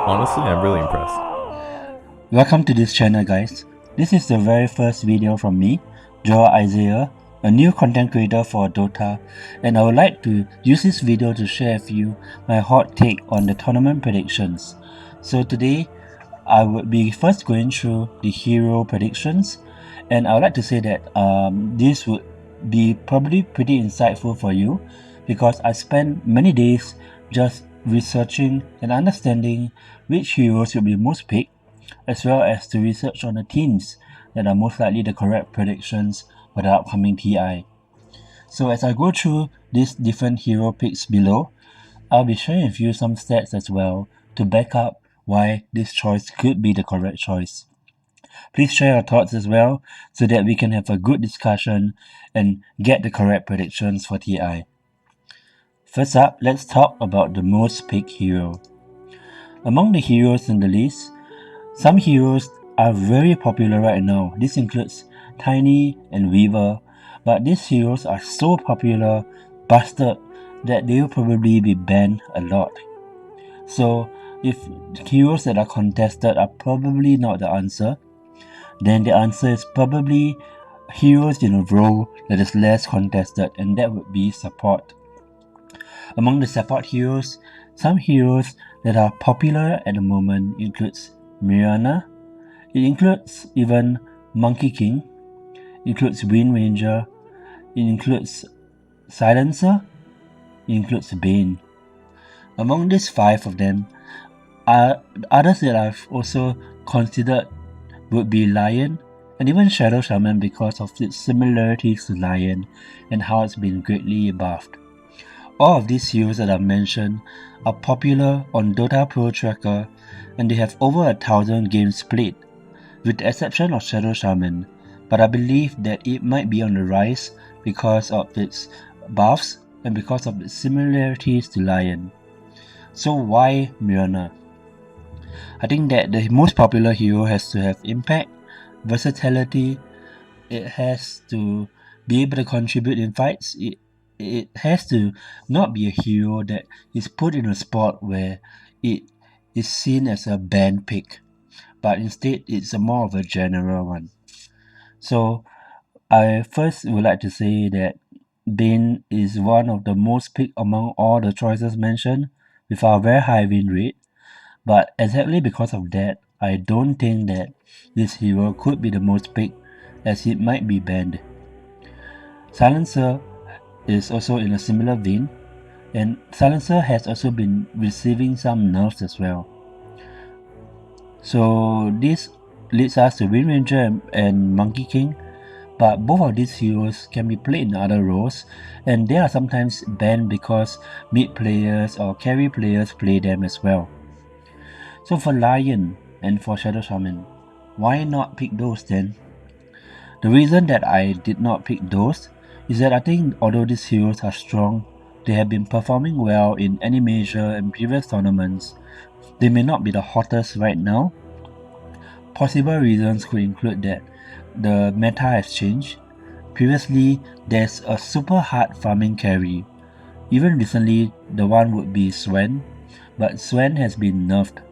Honestly, I'm really impressed. Welcome to this channel, guys. This is the very first video from me, Joe Isaiah, a new content creator for Dota, and I would like to use this video to share with you my hot take on the tournament predictions. So today, I would be first going through the hero predictions, and I would like to say that this would be probably pretty insightful for you because I spent many days just researching and understanding which heroes will be most picked, as well as to research on the teams that are most likely the correct predictions for the upcoming TI. So as I go through these different hero picks below, I'll be sharing with you some stats as well to back up why this choice could be the correct choice. Please share your thoughts as well so that we can have a good discussion and get the correct predictions for TI. First up, let's talk about the most picked hero. Among the heroes in the list, some heroes are very popular right now. This includes Tiny and Weaver, but these heroes are so popular, busted, that they will probably be banned a lot. So, if heroes that are contested are probably not the answer, then the answer is probably heroes in a role that is less contested, and that would be support. Among the support heroes, some heroes that are popular at the moment includes Mirana. It includes even Monkey King, includes Wind Ranger, it includes Silencer, it includes Bane. Among these 5 of them, others that I've also considered would be Lion and even Shadow Shaman because of its similarities to Lion and how it's been greatly buffed. All of these heroes that I've mentioned are popular on Dota Pro Tracker and they have over 1,000 games played, with the exception of Shadow Shaman, but I believe that it might be on the rise because of its buffs and because of its similarities to Lion. So why Mirana? I think that the most popular hero has to have impact, versatility, it has to be able to contribute in fights, it has to not be a hero that is put in a spot where it is seen as a banned pick, but instead it's a more of a general one. So I first would like to say that Bane is one of the most picked among all the choices mentioned with a very high win rate, but exactly because of that, I don't think that this hero could be the most picked as it might be banned. Silencer is also in a similar vein, and Silencer has also been receiving some nerfs as well. So this leads us to Wind Ranger and Monkey King, but both of these heroes can be played in other roles, and they are sometimes banned because mid players or carry players play them as well. So for Lion and for Shadow Shaman, why not pick those then? The reason that I did not pick those is that I think although these heroes are strong, they have been performing well in any major and previous tournaments, they may not be the hottest right now. Possible reasons could include that the meta has changed. Previously, there's a super hard farming carry. Even recently, the one would be Sven, but Sven has been nerfed,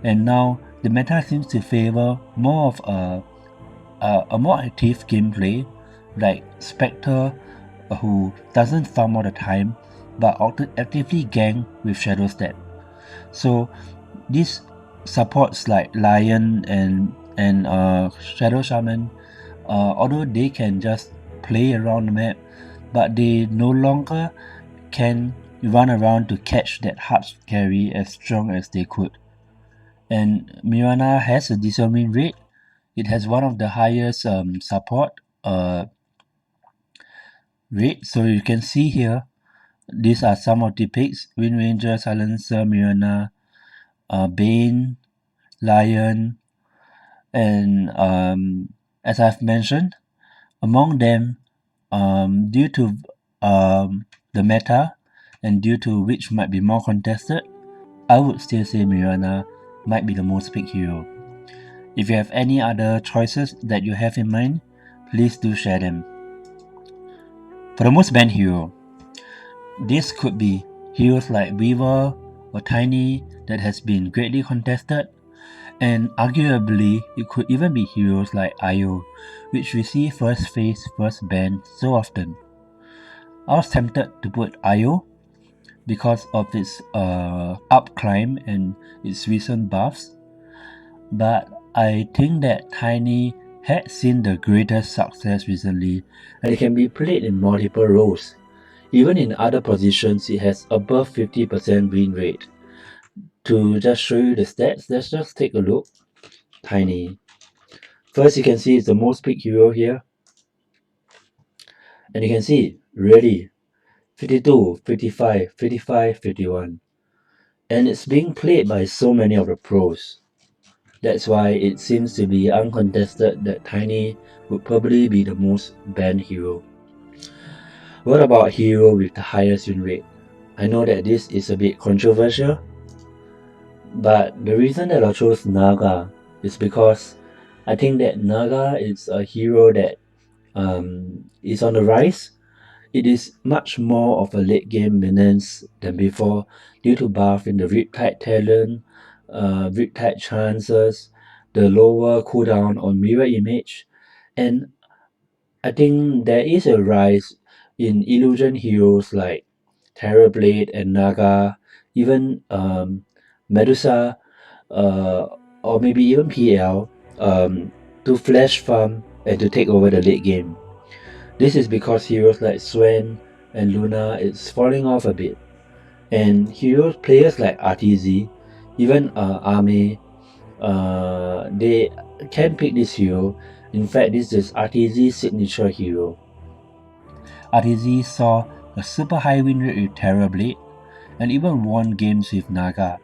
and now the meta seems to favor more of a more active gameplay, like Spectre, who doesn't farm all the time, but actively gang with Shadow Stat. So these supports like Lion and Shadow Shaman, although they can just play around the map, but they no longer can run around to catch that hard carry as strong as they could. And Mirana has a decent win rate. It has one of the highest support rate. So you can see here, these are some of the picks: Wind Ranger, Silencer, Mirana, Bane, Lion, and as I've mentioned, among them, due to the meta and due to which might be more contested, I would still say Mirana might be the most picked hero. If you have any other choices that you have in mind, please do share them. For the most banned hero, this could be heroes like Weaver or Tiny that has been greatly contested, and arguably it could even be heroes like Io, which we see first face, first ban so often. I was tempted to put Io because of its up climb and its recent buffs, but I think that Tiny had seen the greatest success recently, and it can be played in multiple roles. Even in other positions, it has above 50% win rate. To just show you the stats, let's just take a look. Tiny. First, you can see it's the most picked hero here, and you can see, really, 52, 55, 55, 51. And it's being played by so many of the pros. That's why it seems to be uncontested that Tiny would probably be the most banned hero. What about hero with the highest win rate? I know that this is a bit controversial, but the reason that I chose Naga is because I think that Naga is a hero that is on the rise. It is much more of a late game menace than before due to buff in the Riptide talent, Riptide chances, the lower cooldown on mirror image, and I think there is a rise in illusion heroes like Terrorblade and Naga, even Medusa, uh, or maybe even PL, to flash farm and to take over the late game. This is because heroes like Swen and Luna is falling off a bit, and heroes players like RTZ, even Ame, they can pick this hero. In fact, this is RTZ's signature hero. RTZ saw a super high win rate with Terrorblade and even won games with Naga.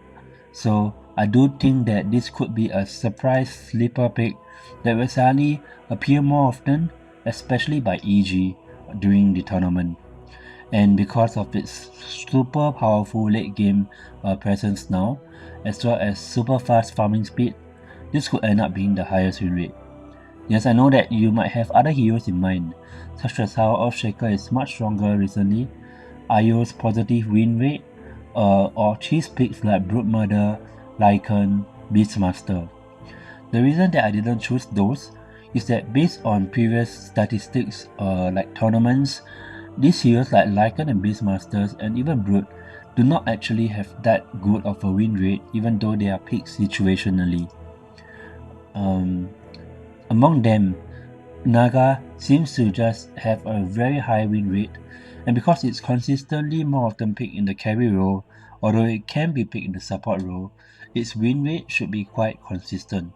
So I do think that this could be a surprise sleeper pick that will suddenly appear more often, especially by EG during the tournament. And because of its super powerful late game presence now, as well as super fast farming speed, this could end up being the highest win rate. Yes, I know that you might have other heroes in mind, such as how Earthshaker is much stronger recently, Io's positive win rate, or cheese picks like Broodmother, Lycan, Beastmaster. The reason that I didn't choose those is that based on previous statistics like tournaments, these heroes like Lycan and Beastmasters and even Brood do not actually have that good of a win rate even though they are picked situationally. Among them, Naga seems to just have a very high win rate, and because it's consistently more often picked in the carry role, although it can be picked in the support role, its win rate should be quite consistent.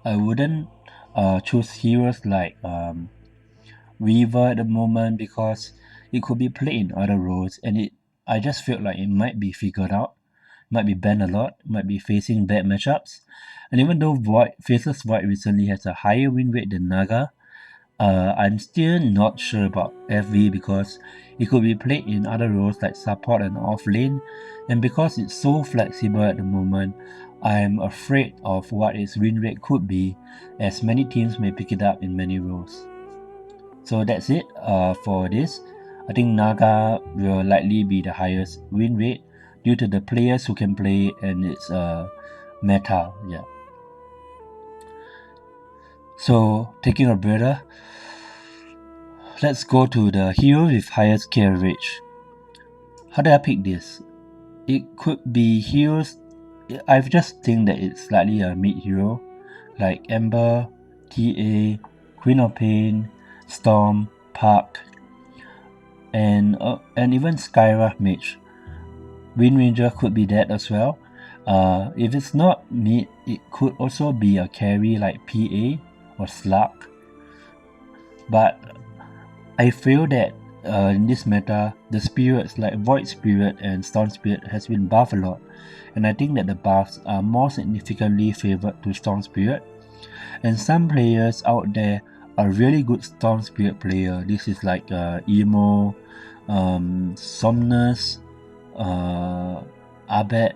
I wouldn't choose heroes like Weaver at the moment because it could be played in other roles, and I just felt like it might be figured out, might be banned a lot, might be facing bad matchups. And even though Faceless Void recently has a higher win rate than Naga, I'm still not sure about FV because it could be played in other roles like support and off lane, and because it's so flexible at the moment, I'm afraid of what its win rate could be, as many teams may pick it up in many roles. So that's it for this. I think Naga will likely be the highest win rate due to the players who can play and its meta. Yeah. So taking a breather, let's go to the hero with highest coverage. How did I pick this? It could be heroes. I just think that it's slightly a mid hero, like Ember, TA, Queen of Pain, Storm, Park, and even Skyra Mage. Wind Ranger could be that as well. If it's not mid, it could also be a carry like PA or Slug. But I feel that in this meta, the spirits like Void Spirit and Storm Spirit has been buffed a lot, and I think that the buffs are more significantly favored to Storm Spirit. And some players out there are really good Storm Spirit player. This is like Emo, Somnus, Abed,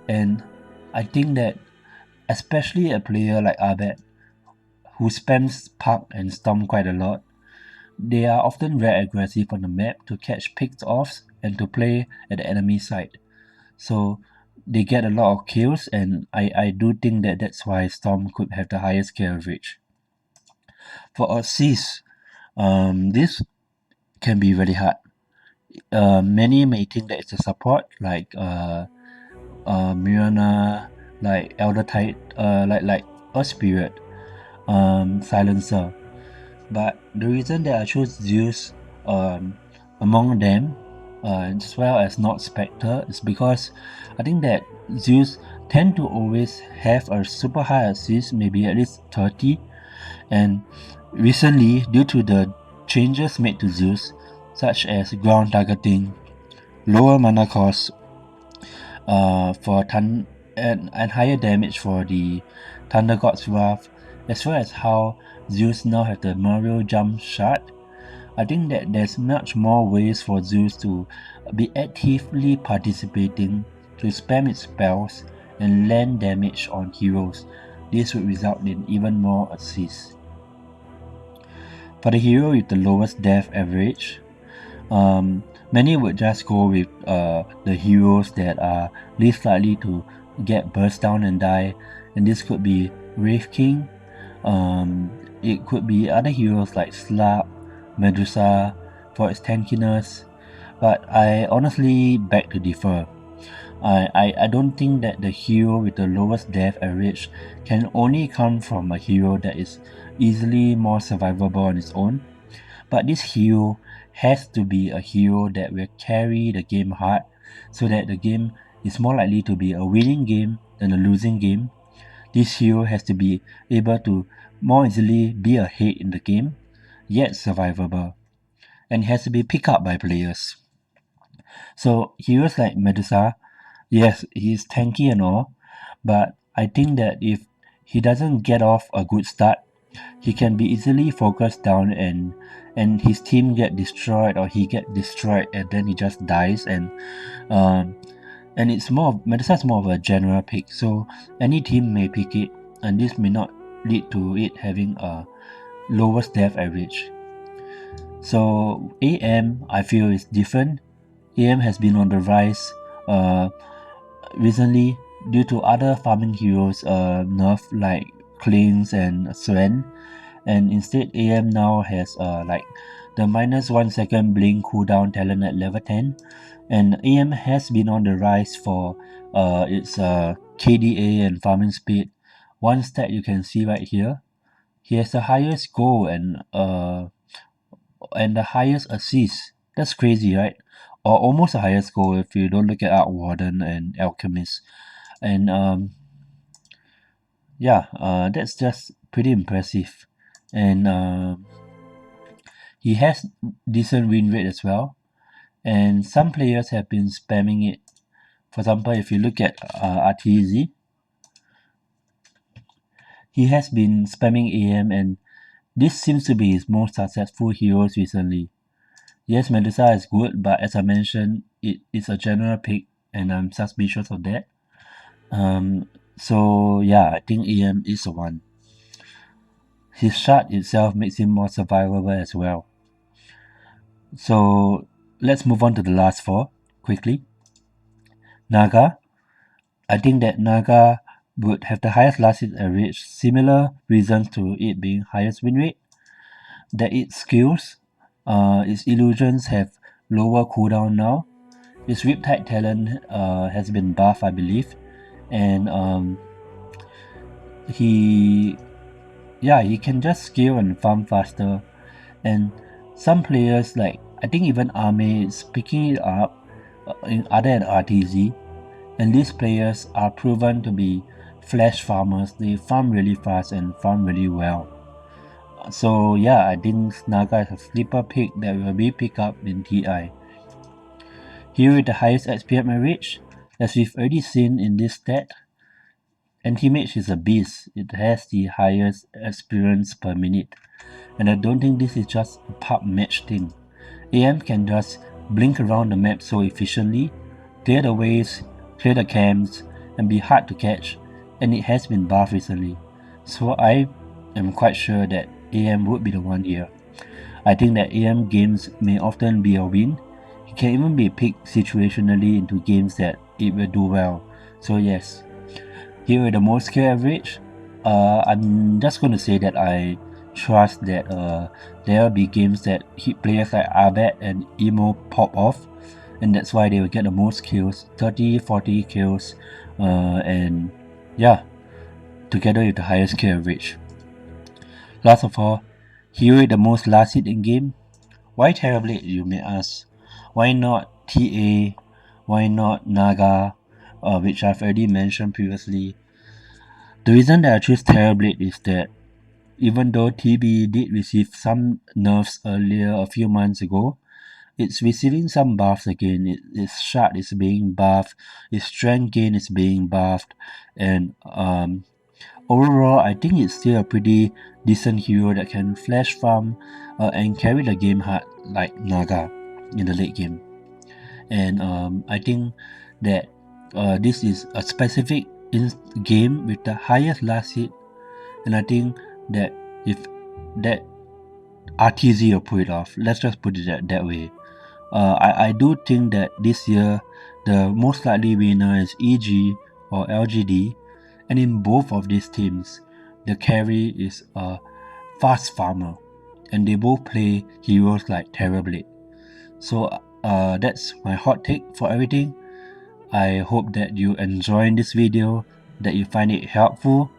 and I think that especially a player like Abed, who spams Park and Storm quite a lot, they are often very aggressive on the map to catch picked offs and to play at the enemy side. so they get a lot of kills, and I do think that that's why Storm could have the highest kill average. For assists, this can be very hard. Many may think that it's a support like Mirana, like Elder Tide, like Earth Spirit, Silencer. But the reason that I chose Zeus among them, as well as not Spectre, is because I think that Zeus tend to always have a super high assist, maybe at least 30, and recently, due to the changes made to Zeus, such as ground targeting, lower mana cost and higher damage for the Thunder God's Wrath, as well as how Zeus now has the Mario Jump Shard, I think that there's much more ways for Zeus to be actively participating to spam its spells and land damage on heroes. This would result in even more assists. For the hero with the lowest death average, many would just go with the heroes that are least likely to get burst down and die, and this could be Wraith King, it could be other heroes like Slab, Medusa for its tankiness, but I honestly beg to differ. I don't think that the hero with the lowest death average can only come from a hero that is easily more survivable on its own, but this hero has to be a hero that will carry the game hard so that the game is more likely to be a winning game than a losing game. This hero has to be able to more easily be ahead in the game, yet survivable, and has to be picked up by players. So heroes like Medusa, yes, he's tanky and all, but I think that if he doesn't get off a good start, he can be easily focused down and his team get destroyed, or he get destroyed and then he just dies, and it's more Medusa is more of a general pick, so any team may pick it, and this may not lead to it having a lowest death average. So AM I feel is different. AM has been on the rise recently due to other farming heroes nerf like Klings and Sven, and instead AM now has like the -1 second blink cooldown talent at level 10, and AM has been on the rise for its KDA and farming speed. One stat you can see right here, he has the highest goal and the highest assist. That's crazy, right? Or almost the highest goal if you don't look at Arc Warden and Alchemist. And that's just pretty impressive. And he has decent win rate as well. And some players have been spamming it. For example, if you look at RTZ, he has been spamming AM, and this seems to be his most successful heroes recently. Yes, Medusa is good, but as I mentioned, it is a general pick, and I'm suspicious of that. So yeah, I think AM is the one. His shard itself makes him more survivable as well. So let's move on to the last four quickly. Naga. I think that Naga would have the highest last hit average, similar reasons to it being highest win rate. That its skills, its illusions have lower cooldown now. Its Riptide talent has been buffed, I believe, and he can just scale and farm faster. And some players, like I think even Ame, is picking it up in other than RTZ, and these players are proven to be flash farmers. They farm really fast and farm really well. So yeah, I think Naga is a sleeper pick that will be picked up in TI. Here with the highest XP average, as we've already seen in this stat, Anti-Mage is a beast. It has the highest experience per minute, and I don't think this is just a pub match thing. AM can just blink around the map so efficiently, clear the waves, clear the camps, and be hard to catch, and it has been buffed recently. So I am quite sure that AM would be the one here. I think that AM games may often be a win. It can even be picked situationally into games that it will do well. So yes, here with the most skill average, I'm just going to say that I trust that there will be games that hit players like Abed and Emo pop off, and that's why they will get the most kills, 30-40 kills, and yeah, together with the highest kill average. Last of all, hero with the most last hit in game. Why Terrorblade, you may ask? Why not TA? Why not Naga? Which I've already mentioned previously. The reason that I choose Terrorblade is that even though TB did receive some nerfs earlier a few months ago, it's receiving some buffs again. Its shard is being buffed, its strength gain is being buffed, and overall I think it's still a pretty decent hero that can flash farm and carry the game hard like Naga in the late game. And I think that this is a specific game with the highest last hit, and I think that if that RTZ will pull it off, let's just put it that way. I do think that this year the most likely winner is EG or LGD, and in both of these teams, the carry is a fast farmer, and they both play heroes like Terrorblade. So that's my hot take for everything. I hope that you enjoy this video, that you find it helpful.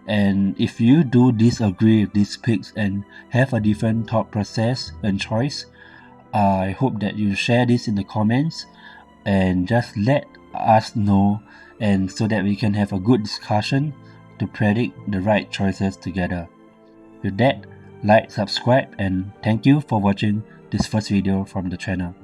And if you do disagree with these picks and have a different thought process and choice, I hope that you share this in the comments and just let us know, and so that we can have a good discussion to predict the right choices together. With that, like, subscribe, and thank you for watching this first video from the channel.